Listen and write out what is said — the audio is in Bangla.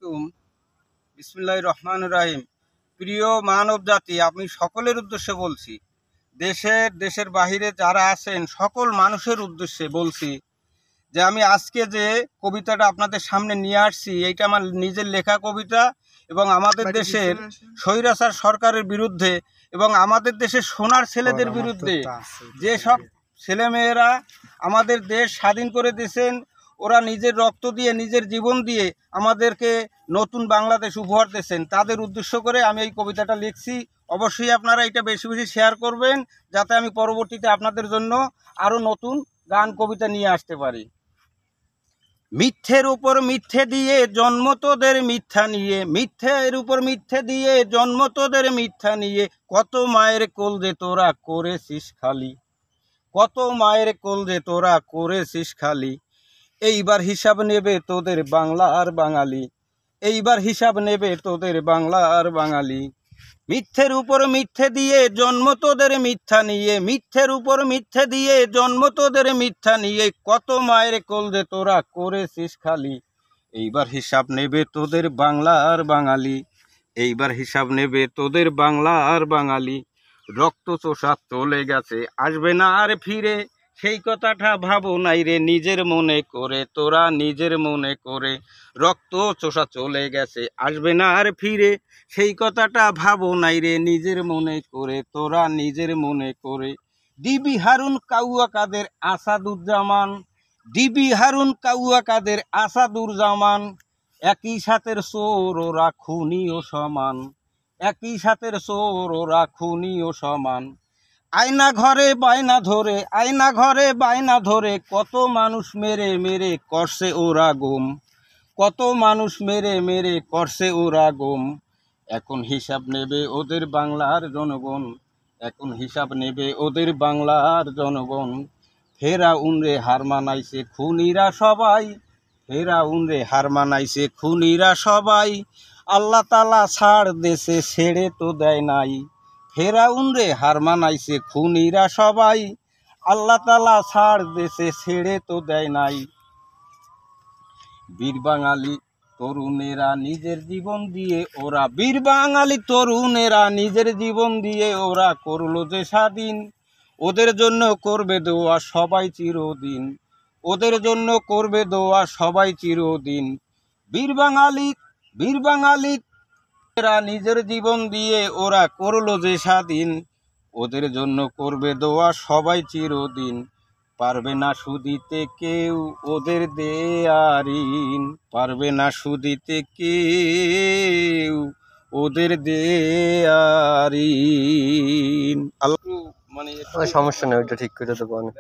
আলাইকুম। বিসমিল্লাহির রহমানির রহিম। প্রিয় মানব জাতি, আমি সকলের উদ্দেশ্যে বলছি, দেশের বাহিরে যারা আছেন সকল মানুষের উদ্দেশ্যে বলছি যে আমি আজকে যে কবিতাটা আপনাদের সামনে নিয়ে আসছি, এইটা আমার নিজের লেখা কবিতা এবং আমাদের দেশের স্বৈরাচার সরকারের বিরুদ্ধে এবং আমাদের দেশের সোনার ছেলেদের বিরুদ্ধে যে সব ছেলেমেয়েরা আমাদের দেশ স্বাধীন করে দিয়েছেন, ওরা নিজের রক্ত দিয়ে নিজের জীবন দিয়ে আমাদেরকে নতুন বাংলাদেশ উপহার দিয়েছেন, তাদের উদ্দেশ্য করে আমি এই কবিতাটা লিখছি। অবশ্যই আপনারা এটা বেশি বেশি শেয়ার করবেন, যাতে আমি পরবর্তীতে আপনাদের জন্য আরও নতুন গান কবিতা নিয়ে আসতে পারি। মিথ্যের উপর মিথ্যে দিয়ে জন্ম তোদের মিথ্যা নিয়ে, মিথ্যের উপর মিথ্যে দিয়ে জন্ম তোদের মিথ্যা নিয়ে, কত মায়ের কোল যে তোরা করেছিস খালি, কত মায়ের কোল যে তোরা করেছিস খালি। এইবার হিসাব নেবে তোদের বাংলা আর বাঙালি, এইবার হিসাব নেবে তোদের বাংলা আর বাঙালি। মিথ্যের উপর মিথ্যে দিয়ে জন্ম তোদের মিথ্যা নিয়ে, মিথ্যের উপর মিথ্যে দিয়ে জন্ম তোদের মিথ্যা নিয়ে, কত মায়ের কোল যে তোরা করেছিস খালি। এইবার হিসাব নেবে তোদের বাংলা আর বাঙালি, এইবার হিসাব নেবে তোদের বাংলা আর বাঙালি। রক্ত চোষা চলে গেছে আসবে না আর ফিরে, সেই কথাটা ভাবো নাই রে নিজের মনে করে, তোরা নিজের মনে করে। রক্ত চোষা চলে গেছে আসবে না আর ফিরে, সেই কথাটা ভাবো নাই রে নিজের মনে করে, তোরা নিজের মনে করে। ডিবি হারুন কাউয়া কাদের আসাদুজ্জামান, ডিবি হারুন কাউয়া কাদের আসাদুজ্জামান, একই সাথের চোর ওরা খুনিও সমান, একই সাথের চোর ওরা খুনিও সমান। আয়না ঘরে বায়না ধরে, আয়না ঘরে বায়না ধরে, কত মানুষ মেরে মেরে করছে ওরা গুম, কত মানুষ মেরে মেরে করছে ওরা গুম। এখন হিসাব নেবে ওদের বাংলার জনগণ, এখন হিসাব নেবে ওদের বাংলার জনগণ। ফেরাউন রে হার মানাইছে খুনিরা সবাই, ফেরাউন রে হার মানাইছে খুনিরা সবাই। আল্লাহ তাআলা ছাড় দেশে ছেড়ে তো দেয় নাই, ফেরাউন রে হার মানাইছে খুনিরা সবাই। আল্লাহ তাআলা ছাড় দেশে ছেড়ে তো দেয় নাই। বীর বাঙালি তরুণেরা নিজের জীবন দিয়ে ওরা, বীর বাঙালি তরুণেরা নিজের জীবন দিয়ে ওরা করলো যে স্বাধীন, ওদের জন্য করবে দোয়া সবাই চিরদিন, ওদের জন্য করবে দোয়া সবাই চিরদিন। বীর বাঙালি, বীর বাঙালি এরা নিজের জীবন দিয়ে ওরা করলো যে স্বাধীন, ওদের জন্য করবে দোয়া সবাই চিরদিন। পারবে না শুধিতে কেউ ওদের দেয়া ঋণ, পারবে না শুধিতে কেউ ওদের দেয়া ঋণ। মানে সমস্যা নেই, ওইটা ঠিক করে দেবো আমি।